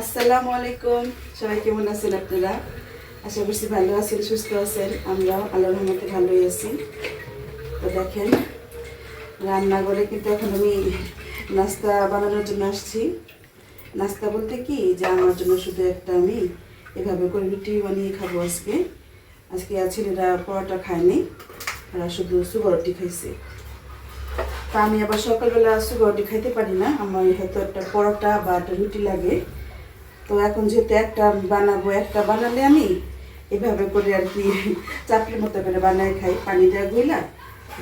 আসসালামু আলাইকুম। সবাই কেমন আছেন আপনারা? আশা করছি ভালো আছেন, সুস্থ আছেন। আমরাও আল্লাহর রহমতে ভালোই আছি। তো দেখেন, রান্নাঘরে কিন্তু এখন আমি নাস্তা বানানোর জন্য আসছি। নাস্তা বলতে কি, যে আমার জন্য শুধু একটা আমি এভাবে করে রুটি বানিয়ে খাবো আজকে। আজকে আর ছেলেরা পরোটা খায়নি, ওরা শুধু সুগার রুটি খাইছে। তা আমি আবার সকালবেলা সুগার রুটি খাইতে পারি না, আমার হয়তো একটা পরোটা বা একটা রুটি লাগে। তো এখন যেহেতু একটা বানাবো, একটা বানালে আমি এভাবে করে আর কি চাপড়ির মতো করে বানাই খাই, পানি দেওয়া গুইলা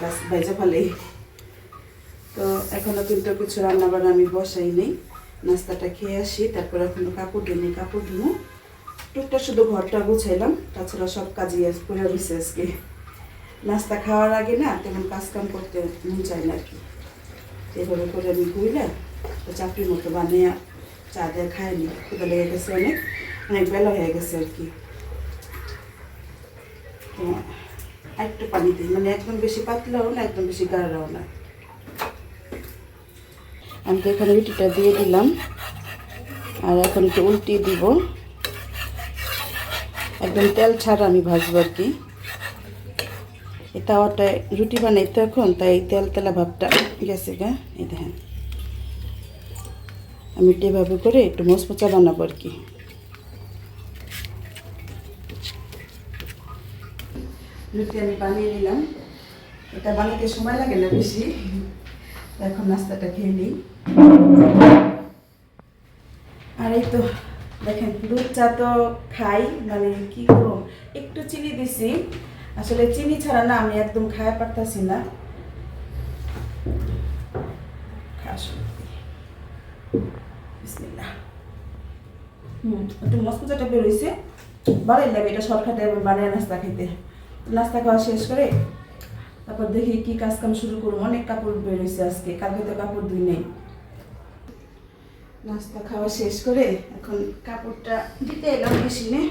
বাস ভাইজা ফেলেই। তো এখনও কিন্তু কিছু রান্না বান্না আমি বসাই নেই, নাস্তাটা খেয়ে আসি, তারপর এখনো কাপড় ধুই, কাপড় ধুবো। টুকটা শুধু ঘরটা গুছাইলাম, তাছাড়া সব কাজই করে রয়েছে আজকে। নাস্তা খাওয়ার আগে না তেমন কাজকাম করতে মন চায় না আর কি। এভাবে করে আমি গুইলা তো চাপড়ির মতো বানিয়ে চা দিয়ে খাইনি, ক্ষুদা লেগে গেছে, অনেক অনেক বেলা হয়ে গেছে আর কি। তো একটু পানি দিই, মানে একদম বেশি পাতলাও না, একদম বেশি গাঢ়ও না। আমি তো এখানে রুটিটা দিয়ে দিলাম, আর এখন একটু উল্টিয়ে দিব। একদম তেল ছাড়া আমি ভাজবো আর কি। এই তাওয়াটায় রুটি বানাই তো এখন, তাই তেল তেলা ভাবটা গেছে গা। এই দেখেন, আমি একটু এভাবে করে একটু মচমচা বানাবো আর কি। রুটি আমি বানিয়ে নিলাম, এটা বানাতে সময় লাগে না বেশি। এখন নাস্তাটা খেয়ে নিই। আর এই তো দেখেন, দুধ চা তো খাই, মানে কি করব, একটু চিনি দিছি। আসলে চিনি ছাড়া না আমি একদম খাওয়া পারতাছি না। বিসমিল্লাহ। একটু মচমচাটা বেরোইছে, ভালোই লাগে এটা শর্টকাটে বানিয়ে নাস্তা খেতে। নাস্তা খাওয়া শেষ করে তারপর দেখি কি কাজ কাম শুরু করবো। অনেক কাপড় বেরোইছে আজকে, কালকে তো কাপড় ধুই নেই। নাস্তা খাওয়া শেষ করে এখন কাপড়টা দিতে এলাম মেশিনে।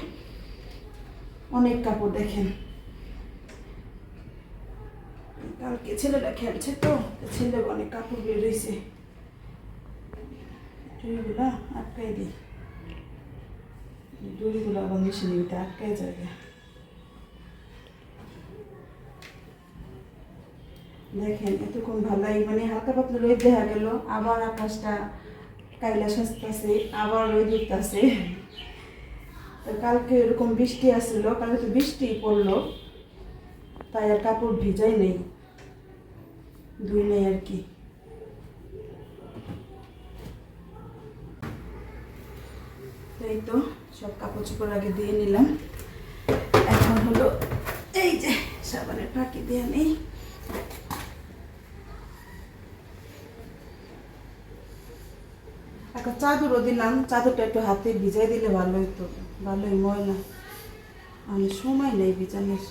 অনেক কাপড় দেখেন, কালকে ছেলেরা খেলছে তো, ছেলে অনেক কাপড় বের রয়েছে। দড়িগুলা আটকাই দিই, দড়িগুলো আবার মেশিনের ভিতরে আটকাই যাবে। দেখেন এতক্ষণ ভালোই, মানে হালকা পাতলা রোদ দেখা গেল, আবার আকাশটা কাইলা সাজতেছে, আবার রোদ উঠতেছে। তো কালকে এরকম বৃষ্টি আসছিল, কালকে তো বৃষ্টি পড়লো, তাই আর কাপড় ভিজাই নেই, ধুই নেই আর কি। এই তো সব কাপড় চোপড় আগে দিয়ে নিলাম। এখন হলো এই যে সাবানের ফাঁকি দিয়ে নেই। একটা চাদরও দিলাম, চাদরটা একটু হাতে ভিজাই দিলে ভালো হতো, ভালোই ময়লা, আমি সময় নেই ভিজানোর।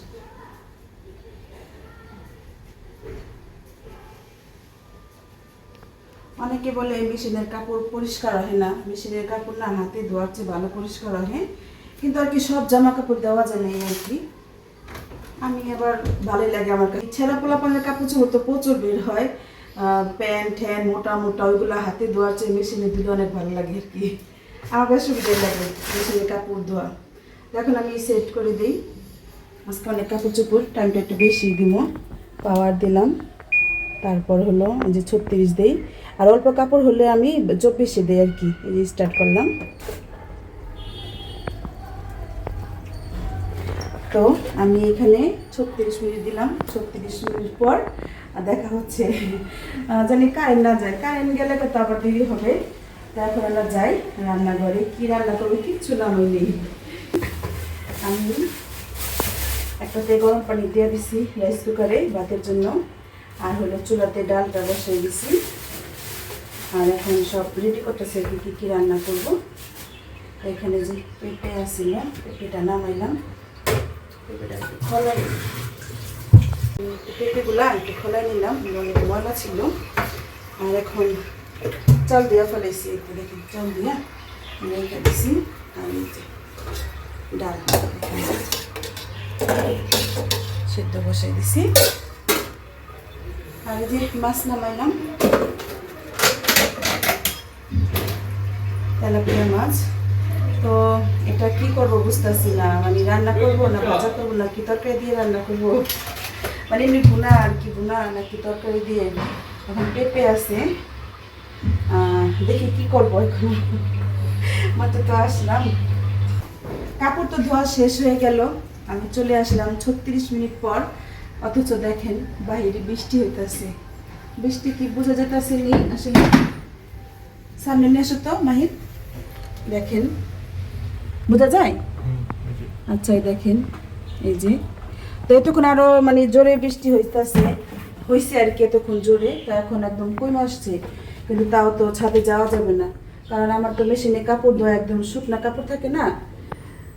অনেকে বলে মেশিনের কাপড় পরিষ্কার হয় না, মেশিনের কাপড় না হাতে ধোয়ার চেয়ে ভালো পরিষ্কার হয়, কিন্তু আর কি সব জামা কাপড় দেওয়া যায় না আর কি। আমি আবার ভালোই লাগে আমার কাছে। ছেঁড়া পোলাপানের কাপড় চোপড় তো প্রচুর বের হয়, প্যান্ট হ্যান মোটা মোটা, ওইগুলো হাতে ধোয়ার চেয়ে মেশিনে দিলে অনেক ভালো লাগে আর কি। আমার কাছে সুবিধাই লাগে মেশিনে কাপড় ধোয়া। এখন আমি সেট করে দিই। আজকে অনেক কাপড় চোপড়, টাইমটা একটু বেশি দিব, পাওয়ার দিলাম। তারপর হলো যে 36 দিই, আর অল্প কাপড় হলে আমি 24 দিই আর কি। এই যে স্টার্ট করলাম। তো আমি এখানে 36 মিনিট দিলাম, 36 মিনিট পর দেখা হচ্ছে। জানি কারেন্ট না যায়, কারেন্ট গেলে তো আবার দেরি হবে। তারপর আমরা যাই রান্নাঘরে, কি রান্না করবো কিচ্ছু নামই নেই। আমি একটাতে গরম পানি দিয়ে দিছি রাইস কুকারে ভাতের জন্য, আর হলো চুলাতে ডালটা বসিয়ে দিছি। আর এখন সব রেডি করতেছে কি কি রান্না করব। এখানে যে পেঁপে আসছিল, পেঁপেটা নামাইলাম, পেঁপেটা একটু খোলাই, পেঁপেগুলা একটু খোলাই নিলাম, অনেক ময়লা ছিল। আর এখন চাল দিয়া ফেলাইছি, একটু দেখি চাল দিয়া রেখে দিছি। আর ডাল সেদ্ধ বসাই দিছি। আর এই যে মাছ নামাইলাম, তেলাপিয়া মাছ। তো এটা কি করব বুঝতেছি না, মানে রান্না করব না ভাজা করব না কি তরকারি দিয়ে রান্না করব, মানে এমনি ভুনা আর কি, ভুনা নাকি তরকারি দিয়ে। এখন পেঁপে আছে, দেখি কি করব এখন। মাত্র তো আসলাম, কাপড় তো ধোয়া শেষ হয়ে গেল, আমি চলে আসলাম 36 মিনিট পর। অথচ দেখেন বাইরে বৃষ্টি হইতেছে, বৃষ্টি কি বোঝা যেতেছে নি আসলে। সামনে নিয়ে আসো তো মাহির, দেখেন বোঝা যায়? আচ্ছা এই দেখেন, এই যে তো এতক্ষণ আরো মানে জোরে বৃষ্টি হয়েছে আর কি, এতক্ষণ জোরে। তো এখন একদম কমে আসছে, কিন্তু তাও তো ছাদে যাওয়া যাবে না, কারণ আমার তো মেশিনে কাপড় ধোয়া একদম শুকনা কাপড় থাকে না।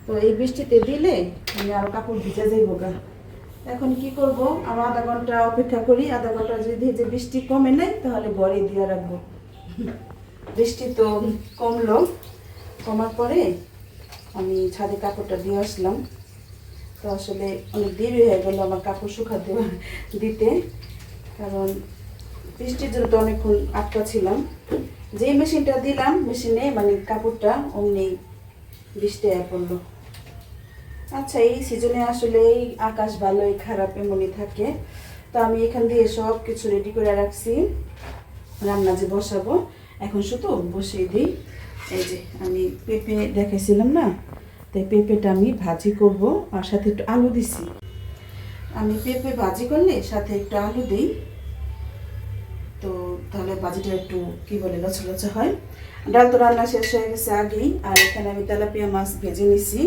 তো এই বৃষ্টিতে দিলে আমি আরো কাপড় ভিজে যাইব গা। এখন কি করব, আরো আধা ঘন্টা অপেক্ষা করি, আধা ঘন্টা যদি যে বৃষ্টি কমে নেই তাহলে ঘরে দিয়ে রাখবো। বৃষ্টি তো কমলো, কমার পরে আমি ছাদে কাপড়টা দিয়ে আসলাম। তো আসলে অনেক দেরি হয়ে গেল আমার কাপড় শুকাতে দিতে, কারণ বৃষ্টির জন্য তো অনেকক্ষণ আটকা ছিলাম। যেই মেশিনটা দিলাম মেশিনে মানে কাপড়টা অমনি বৃষ্টি পড়লো। আচ্ছা এই সিজনে আসলে এই আকাশ ভালোই খারাপ এমনই থাকে। তো আমি এখান দিয়ে সব কিছু রেডি করে রাখছি, রান্না যে বসাবো এখন শুধু বসিয়ে দিই। এই যে আমি পেঁপে দেখাইছিলাম না, তাই পেঁপেটা আমি ভাজি করব, আর সাথে একটু আলু দিছি। আমি পেঁপে ভাজি করলে সাথে একটু আলু দিই, তো তাহলে ভাজিটা একটু কি বলে লচা লচা হয়। ডাল তো রান্না শেষ হয়ে গেছে আগেই, আর এখানে আমি তেলাপিয়া মাছ ভেজে নিছি।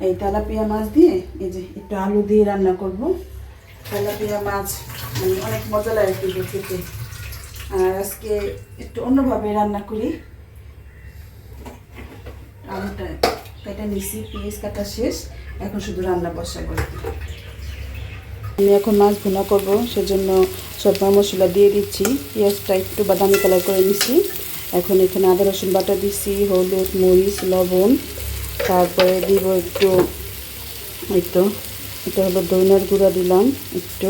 এই তেলাপিয়া মাছ দিয়ে এই যে একটু আলু দিয়ে রান্না করব। তেলাপিয়া মাছ মানে অনেক মজা লাগে কিন্তু খেতে, আর আজকে একটু অন্যভাবে রান্না করি। আলুটা কেটে নিছি, পেঁয়াজ কাটা শেষ, এখন শুধু রান্না বসাবো। আমি এখন মাছ ভুনা করব, সেজন্য সব মশলা দিয়ে দিচ্ছি। পেঁয়াজটা একটু বাদামি কালার করে নিছি। এখন এখানে আদা রসুন বাটা দিচ্ছি, হলুদ মরিচ লবণ, তারপরে দিব একটু এটা হলো দইনার গুঁড়া দিলাম একটু,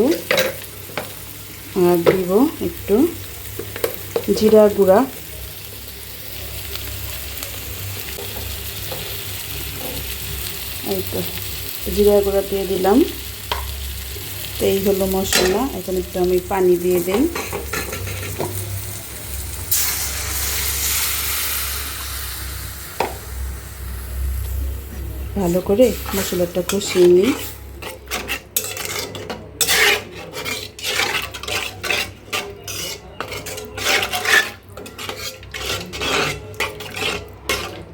আর দিব একটু জিরা গুঁড়া, এই তো জিরা গুঁড়া দিয়ে দিলাম। তো এই হলো মশলা। এখন একটু আমি পানি দিয়ে দিই। ভালো করে মশলাটা কষিয়ে নিই।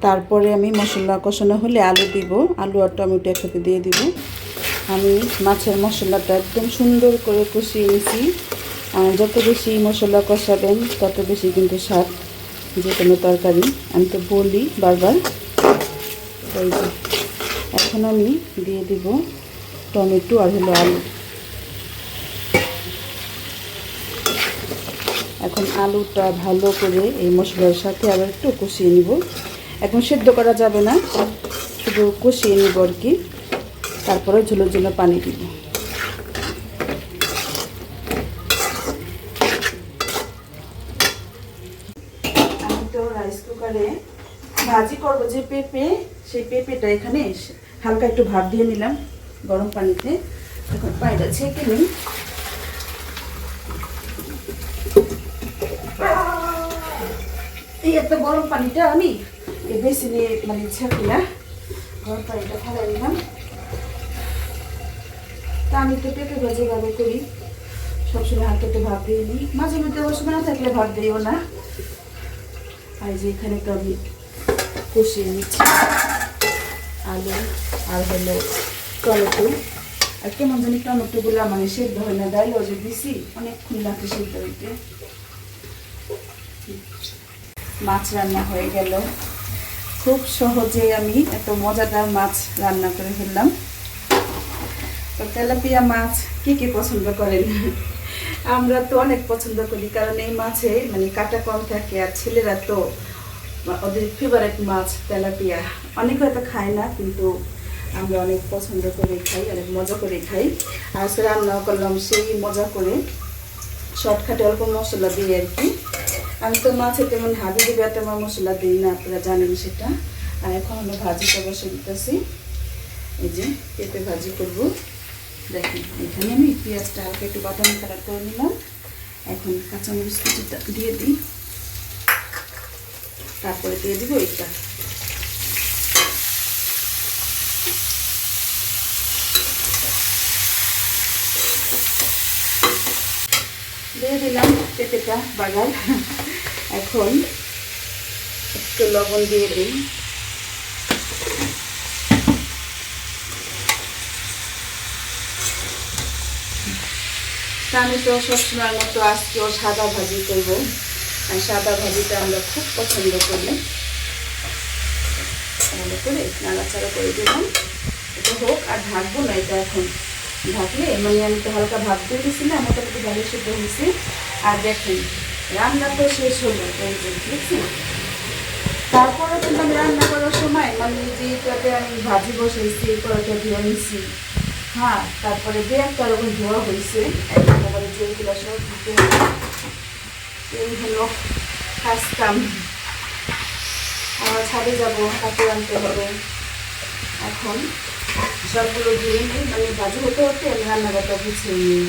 তারপরে আমি মশলা কষানো হলে আলু দিব, আলু আর টমেটো একসাথে দিয়ে দিব। আমি মাছের মশলাটা একদম সুন্দর করে কষিয়ে নিয়েছি। যত বেশি মশলা কষাবেন তত বেশি কিন্তু স্বাদ যে কোনো তরকারি, আমি তো বলি বারবার। এই যে এখন আমি দিয়ে দিব টমেটো আর হলো আলু। এখন আলুটা ভালো করে এই মশলার সাথে আবার একটু কষিয়ে নিব। এখন সেদ্ধ করা যাবে না, শুধু কষিয়ে নিব আর কি। তারপরে ঝোলের জন্য পানি দিব। আমি তো রাইস কুকারে ভাজি করবো যে পেঁপে, সেই পেঁপেটা এখানে হালকা একটু ভাপ দিয়ে নিলাম গরম পানিতে। এখন পানিটা ছেঁকে নিই। এই একটা গরম পানিটা আমি বেশি নিয়ে মানে ছেঁকি না, গরম পানিটা ফেলাই নিলাম। তা আমি তো পেঁপে ভাজি ভাবে করি, সবসময় হালকা একটু ভাপ দিয়ে নিই, মাঝে মধ্যে অবশ্য না থাকলে ভাপ দিইও না। আর যে এখানে তো আমি কষিয়ে নিচ্ছি আলু আর হলো টমেটো। আর কেমন জানি টমেটোগুলো মানে সেদ্ধ হয় না, ডাইলেও যে দিছি অনেকক্ষণ লাগে সেদ্ধ হইতে। মাছ রান্না হয়ে গেল, খুব সহজে আমি এত মজাদার মাছ রান্না করে ফেললাম। তো তেলাপিয়া মাছ কে পছন্দ করেন? আমরা তো অনেক পছন্দ করি, কারণ এই মাছে মানে কাটা কম থাকে, আর ছেলেরা তো ওদের ফেভারিট মাছ তেলাপিয়া। অনেক হয়তো খায় না, কিন্তু আমরা অনেক পছন্দ করে খাই, অনেক মজা করে খাই। আর আজকে রান্নাও করলাম সেই মজা করে, শর্টকাটে অল্প মশলা দিয়ে আর কি। আমি তো মাছে তেমন হাবি দিবে তেমন মশলা দিই না, আপনারা জানেন সেটা। আর এখন আমরা ভাজিটা বসে দিতেছি। এই যে পেঁপে ভাজি করব। দেখেন এখানে আমি পেঁয়াজটা হালকা একটু বাদামি কালার করে নিলাম। এখন কাঁচামরিচ কুচিটা দিয়ে দিই, তারপরে দিয়ে দিব এইটা। দিয়ে দিলাম পেঁপেটা বাগার। এখন একটু লবণ দিয়ে দিই। আমি তো সবসময়ের মতো আজকেও সাদা ভাজি করব। আর সাদা ভাজিটা আমরা খুব পছন্দ করি। ভালো করে নাড়াচাড়া করে দিলাম। এটা হোক, আর ঢাকবো না এটা এখন। ঢাকলে মানে আমি তো হালকা ভাত দিয়ে দিয়েছিলাম, মোটামুটি ভালো সিদ্ধ হয়েছে। আর দেখেন রান্না তো শেষ হলো, এই যে দেখছেন। তারপরে কিন্তু আমি রান্না করার সময় মানে যেটাতে আমি ভাজি বসাইছি কড়াইটা ধুয়ে নিচ্ছি। হ্যাঁ, তারপরে দু একটা রকম ধোয়া হয়েছে। একেবারে যেগুলো সব দিতে এই হলো কাজ কাম। আমরা ছাদে যাবো, কাপড় আনতে হবে। এখন সবগুলো ধুয়ে নিই, মানে ভাজি হতে হতে আমি রান্নাঘরটা গুছিয়ে নিই।